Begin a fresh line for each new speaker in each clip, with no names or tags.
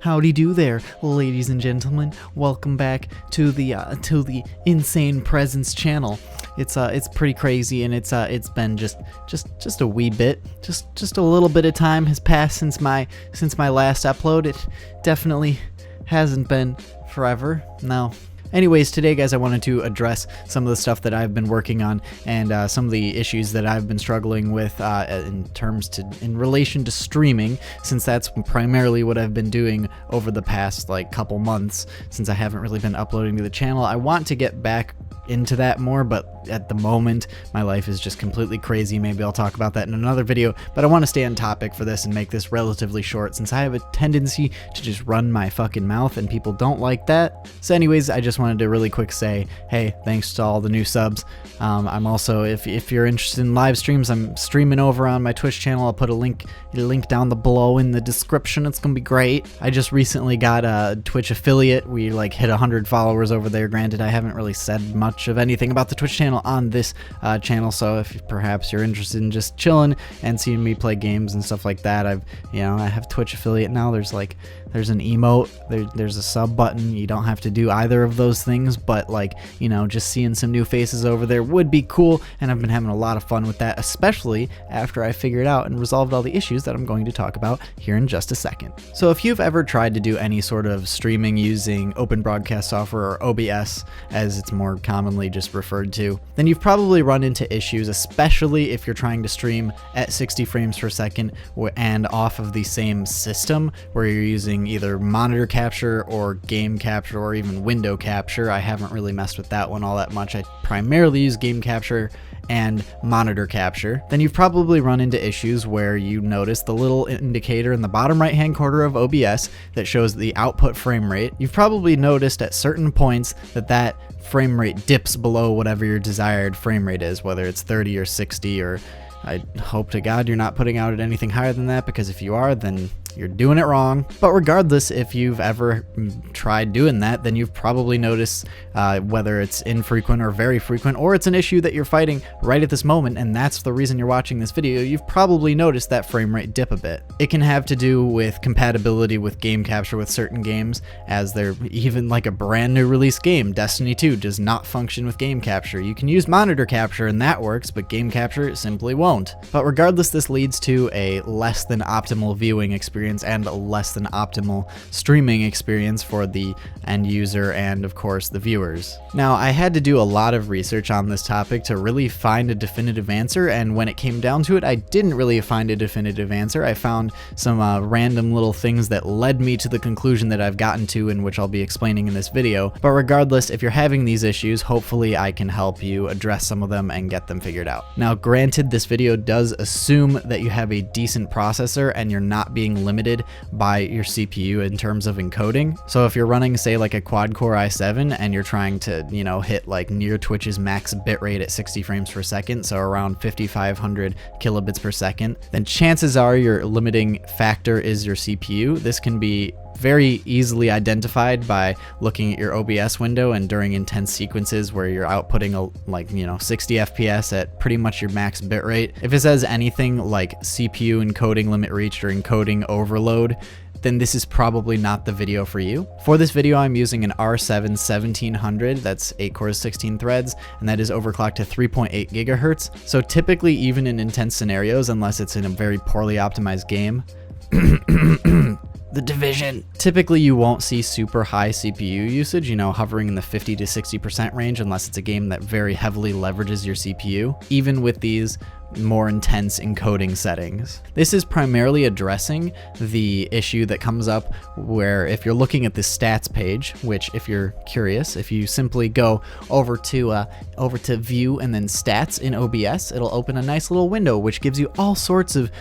Howdy do there, ladies and gentlemen. Welcome back to the Insane Presence channel. It's pretty crazy, and it's been just a wee bit, just a little bit of time has passed since my last upload. It definitely hasn't been forever. No. Anyways, today, guys, I wanted to address some of the stuff that I've been working on and some of the issues that I've been struggling with in relation to streaming, since that's primarily what I've been doing over the past couple months since I haven't really been uploading to the channel. I want to get back into that more, but at the moment my life is just completely crazy. Maybe I'll talk about that in another video, but I want to stay on topic for this and make this relatively short, since I have a tendency to just run my fucking mouth and people don't like that. So anyways, I just wanted to really quick say, hey, thanks to all the new subs. I'm also, if you're interested in live streams, I'm streaming over on my Twitch channel. I'll put a link down below in the description. It's gonna be great. I just recently got a Twitch affiliate. We hit 100 followers over there. Granted, I haven't really said much of anything about the Twitch channel on this channel, so if perhaps you're interested in just chilling and seeing me play games and stuff like that, I have Twitch affiliate now. There's an emote, there's a sub button. You don't have to do either of those things, but just seeing some new faces over there would be cool, and I've been having a lot of fun with that, especially after I figured out and resolved all the issues that I'm going to talk about here in just a second. So if you've ever tried to do any sort of streaming using open broadcast software, or OBS as it's more commonly just referred to, then you've probably run into issues, especially if you're trying to stream at 60 frames per second and off of the same system, where you're using either monitor capture or game capture or even window capture. I haven't really messed with that one all that much. I primarily use game capture and monitor capture. Then you've probably run into issues where you notice the little indicator in the bottom right hand corner of OBS that shows the output frame rate. You've probably noticed at certain points that frame rate dips below whatever your desired frame rate is, whether it's 30 or 60, or I hope to God you're not putting out at anything higher than that, because if you are, then you're doing it wrong. But regardless, if you've ever tried doing that, then you've probably noticed whether it's infrequent or very frequent, or it's an issue that you're fighting right at this moment, and that's the reason you're watching this video. You've probably noticed that frame rate dip a bit. It can have to do with compatibility with game capture with certain games, as they're even a brand new release game. Destiny 2 does not function with game capture. You can use monitor capture and that works, but game capture simply won't. But regardless, this leads to a less than optimal viewing experience and a less than optimal streaming experience for the end user and of course the viewers. Now, I had to do a lot of research on this topic to really find a definitive answer, and when it came down to it, I didn't really find a definitive answer. I found some random little things that led me to the conclusion that I've gotten to, and which I'll be explaining in this video. But regardless, if you're having these issues, hopefully I can help you address some of them and get them figured out. Now, granted, this video does assume that you have a decent processor and you're not being limited by your CPU in terms of encoding. So if you're running, say, a quad-core i7 and you're trying to, hit near Twitch's max bitrate at 60 frames per second, so around 5,500 kilobits per second, then chances are your limiting factor is your CPU. This can be very easily identified by looking at your OBS window and during intense sequences where you're outputting 60 FPS at pretty much your max bitrate. If it says anything like CPU encoding limit reached or encoding overload, then this is probably not the video for you. For this video, I'm using an R7 1700, that's 8 cores, 16 threads, and that is overclocked to 3.8 gigahertz. So typically, even in intense scenarios, unless it's in a very poorly optimized game, The Division, typically you won't see super high CPU usage, hovering in the 50 to 60% range, unless it's a game that very heavily leverages your CPU, even with these more intense encoding settings. This is primarily addressing the issue that comes up where if you're looking at the stats page, which if you're curious, if you simply go over to view and then stats in OBS, it'll open a nice little window which gives you all sorts of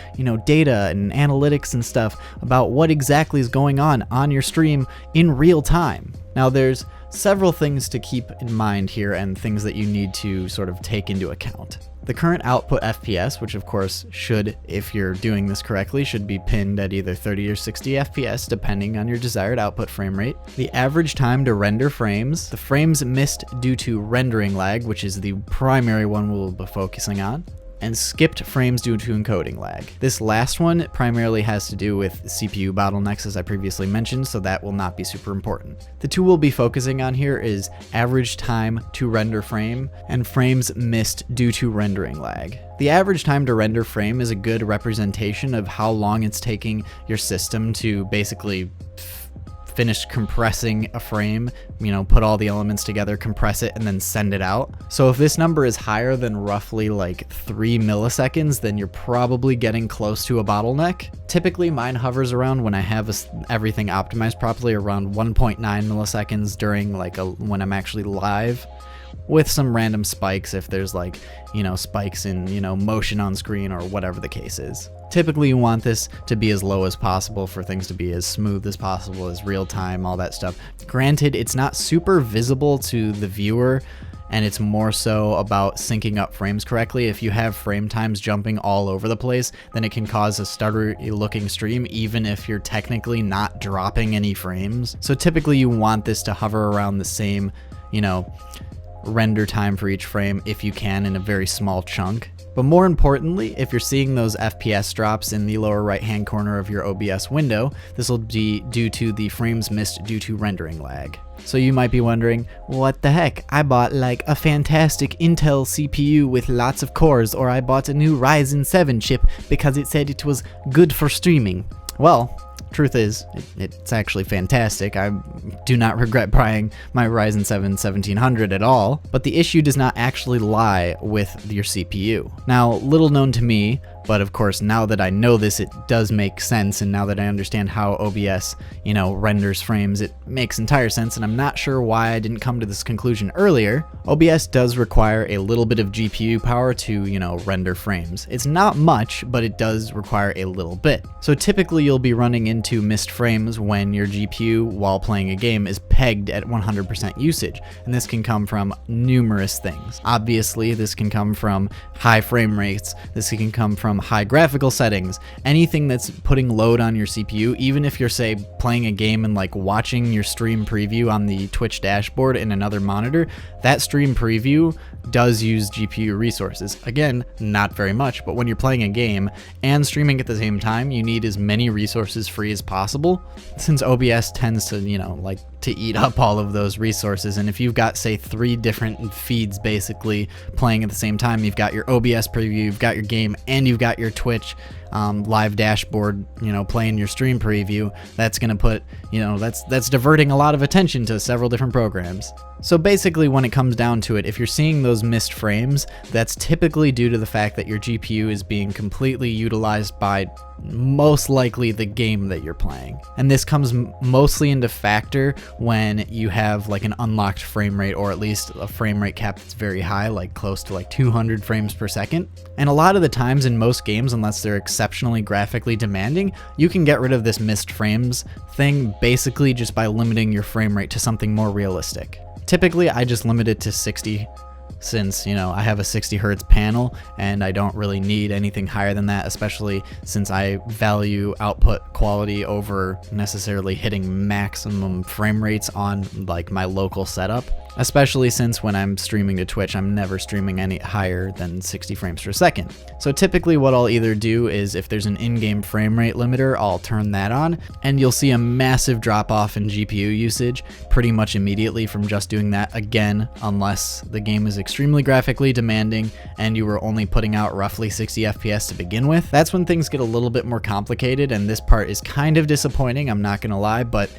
data and analytics and stuff about what exactly is going on your stream in real time. Now, there's several things to keep in mind here and things that you need to sort of take into account. The current output FPS, which of course should, if you're doing this correctly, should be pinned at either 30 or 60 FPS depending on your desired output frame rate. The average time to render frames, the frames missed due to rendering lag, which is the primary one we'll be focusing on. and skipped frames due to encoding lag. This last one primarily has to do with CPU bottlenecks, as I previously mentioned, so that will not be super important. The two we'll be focusing on here is average time to render frame and frames missed due to rendering lag. The average time to render frame is a good representation of how long it's taking your system to basically finish compressing a frame, put all the elements together, compress it, and then send it out. So if this number is higher than roughly like 3 milliseconds, then you're probably getting close to a bottleneck. Typically mine hovers around, when I have everything optimized properly, around 1.9 milliseconds during when I'm actually live, with some random spikes if there's spikes in, motion on screen or whatever the case is. Typically you want this to be as low as possible for things to be as smooth as possible, as real time, all that stuff. Granted, it's not super visible to the viewer, and it's more so about syncing up frames correctly. If you have frame times jumping all over the place, then it can cause a stuttery looking stream, even if you're technically not dropping any frames. So typically you want this to hover around the same, render time for each frame if you can, in a very small chunk. But more importantly, if you're seeing those FPS drops in the lower right hand corner of your OBS window, this will be due to the frames missed due to rendering lag. So you might be wondering, what the heck? I bought like a fantastic Intel CPU with lots of cores, or I bought a new Ryzen 7 chip because it said it was good for streaming. Well, truth is, it's actually fantastic. I do not regret buying my Ryzen 7 1700 at all, but the issue does not actually lie with your CPU. Now, little known to me, but of course now that I know this, it does make sense, and now that I understand how OBS, renders frames, it makes entire sense, and I'm not sure why I didn't come to this conclusion earlier. OBS does require a little bit of GPU power to, render frames. It's not much, but it does require a little bit. So typically you'll be running into missed frames when your GPU, while playing a game, is pegged at 100% usage, and this can come from numerous things. Obviously, this can come from high frame rates, this can come from high graphical settings, anything that's putting load on your CPU. Even if you're, say, playing a game and watching your stream preview on the Twitch dashboard in another monitor, that stream preview does use GPU resources. Again, not very much, but when you're playing a game and streaming at the same time, you need as many resources free as possible, since OBS tends to, to eat up all of those resources. And if you've got, say, 3 different feeds basically playing at the same time, you've got your OBS preview, you've got your game, and you've got your Twitch live dashboard, playing your stream preview, that's gonna put, that's diverting a lot of attention to several different programs. So basically, when it comes down to it, if you're seeing those missed frames, that's typically due to the fact that your GPU is being completely utilized by most likely the game that you're playing. And this comes mostly into factor when you have an unlocked frame rate, or at least a frame rate cap that's very high, close to 200 frames per second. And a lot of the times in most games, unless they're exceptionally graphically demanding, you can get rid of this missed frames thing basically just by limiting your frame rate to something more realistic. Typically, I just limit it to 60, since, I have a 60 hertz panel and I don't really need anything higher than that, especially since I value output quality over necessarily hitting maximum frame rates on my local setup. Especially since when I'm streaming to Twitch, I'm never streaming any higher than 60 frames per second. So typically what I'll either do is, if there's an in-game frame rate limiter, I'll turn that on, and you'll see a massive drop off in GPU usage pretty much immediately from just doing that, again, unless the game is extremely graphically demanding and you were only putting out roughly 60 FPS to begin with. That's when things get a little bit more complicated, and this part is kind of disappointing, I'm not gonna lie, but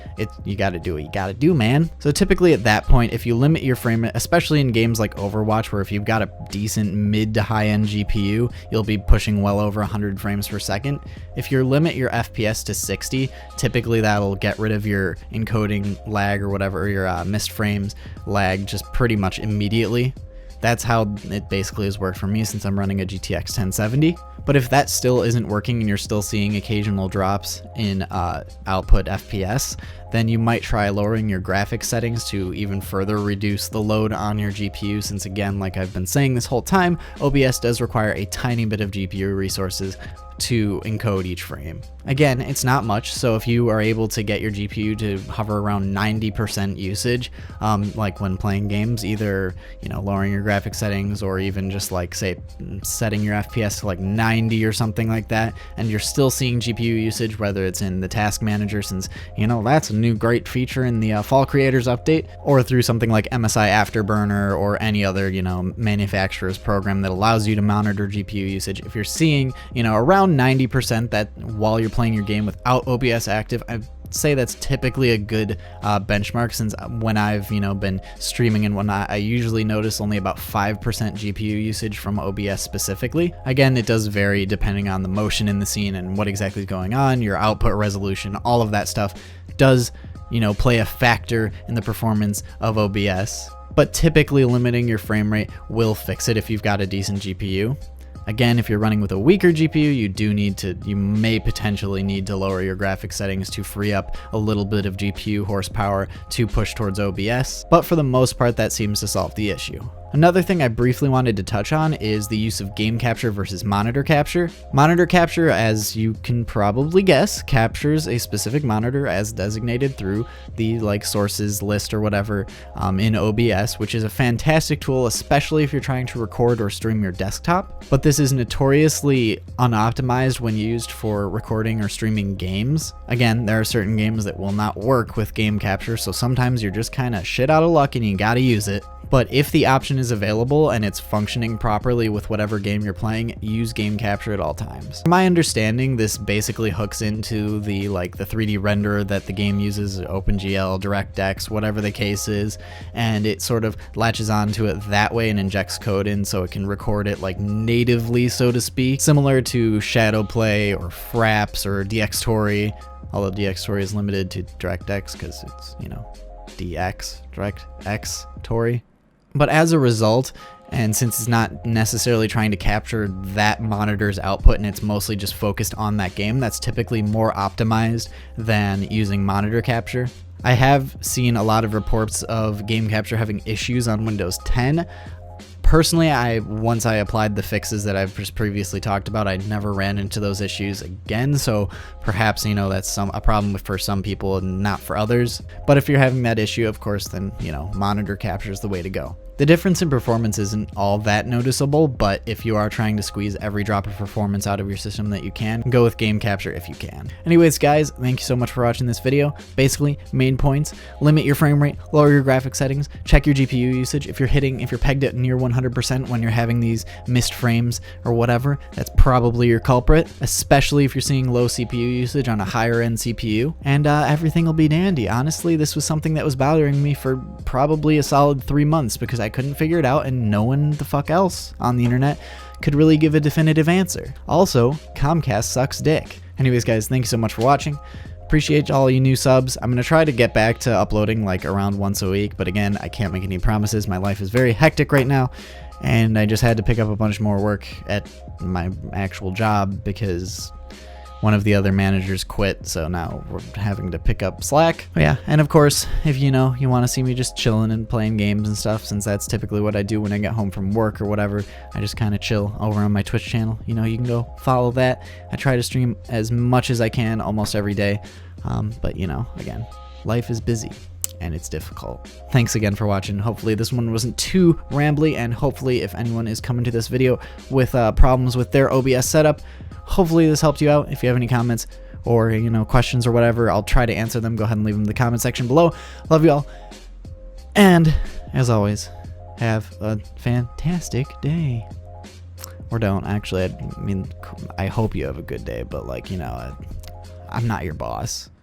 you gotta do what you gotta do, man. So typically at that point, if you limit your frame rate, especially in games like Overwatch, where if you've got a decent mid to high end GPU, you'll be pushing well over 100 frames per second. If you limit your FPS to 60, typically that'll get rid of your encoding lag or whatever, or your missed frames lag just pretty much immediately. That's how it basically has worked for me since I'm running a GTX 1070. But if that still isn't working and you're still seeing occasional drops in output FPS, then you might try lowering your graphics settings to even further reduce the load on your GPU, since again, like I've been saying this whole time, OBS does require a tiny bit of GPU resources to encode each frame. Again, it's not much, so if you are able to get your GPU to hover around 90% usage, like when playing games, either, you know, lowering your graphic settings or even just like, say, setting your FPS to like 90 or something like that, and you're still seeing GPU usage, whether it's in the task manager, since, you know, that's a new great feature in the Fall Creators update, or through something like MSI Afterburner or any other, you know, manufacturer's program that allows you to monitor GPU usage. If you're seeing, you know, around 90% that while you're playing your game without OBS active, I'd say that's typically a good benchmark, since when I've, you know, been streaming and whatnot, I usually notice only about 5% GPU usage from OBS specifically. Again, it does vary depending on the motion in the scene and what exactly is going on, your output resolution, all of that stuff does, you know, play a factor in the performance of OBS. But typically limiting your frame rate will fix it if you've got a decent GPU. Again, if you're running with a weaker GPU, you may potentially need to lower your graphic settings to free up a little bit of GPU horsepower to push towards OBS, but for the most part, that seems to solve the issue. Another thing I briefly wanted to touch on is the use of game capture versus monitor capture. Monitor capture, as you can probably guess, captures a specific monitor as designated through the sources list or whatever in OBS, which is a fantastic tool, especially if you're trying to record or stream your desktop. But this is notoriously unoptimized when used for recording or streaming games. Again, there are certain games that will not work with game capture, so sometimes you're just kind of shit out of luck and you gotta use it. But if the option is available and it's functioning properly with whatever game you're playing, use game capture at all times. From my understanding, this basically hooks into the 3D renderer that the game uses, OpenGL, DirectX, whatever the case is, and it sort of latches onto it that way and injects code in so it can record it like natively, so to speak, similar to Shadowplay or Fraps or DxTory, although DxTory is limited to DirectX because it's, you know, DirectX Tory. But as a result, and since it's not necessarily trying to capture that monitor's output and it's mostly just focused on that game, that's typically more optimized than using monitor capture. I have seen a lot of reports of game capture having issues on Windows 10. Personally, once I applied the fixes that I've just previously talked about, I never ran into those issues again, so perhaps, you know, that's a problem for some people and not for others. But if you're having that issue, of course, then, you know, monitor capture is the way to go. The difference in performance isn't all that noticeable, but if you are trying to squeeze every drop of performance out of your system that you can, go with game capture if you can. Anyways, guys, thank you so much for watching this video. Basically, main points: limit your frame rate, lower your graphic settings, check your GPU usage. If you're pegged at near 100% when you're having these missed frames or whatever, that's probably your culprit, especially if you're seeing low CPU usage on a higher end CPU, and everything will be dandy. Honestly, this was something that was bothering me for probably a solid 3 months because I couldn't figure it out and no one the fuck else on the internet could really give a definitive answer. Also, Comcast sucks dick. Anyways, guys, thank you so much for watching. Appreciate all you new subs. I'm gonna try to get back to uploading like around once a week, but again, I can't make any promises. My life is very hectic right now, and I just had to pick up a bunch more work at my actual job because one of the other managers quit, so now we're having to pick up slack. But yeah, and of course, if you want to see me just chilling and playing games and stuff, since that's typically what I do when I get home from work or whatever, I just kind of chill over on my Twitch channel. You know, you can go follow that. I try to stream as much as I can almost every day, but you know, again, life is busy and it's difficult. Thanks again for watching. Hopefully this one wasn't too rambly, and hopefully if anyone is coming to this video with problems with their OBS setup, hopefully this helped you out. If you have any comments or, you know, questions or whatever, I'll try to answer them. Go ahead and leave them in the comment section below. Love you all. And as always, have a fantastic day. Or don't, actually. I mean, I hope you have a good day, but like, you know, I'm not your boss.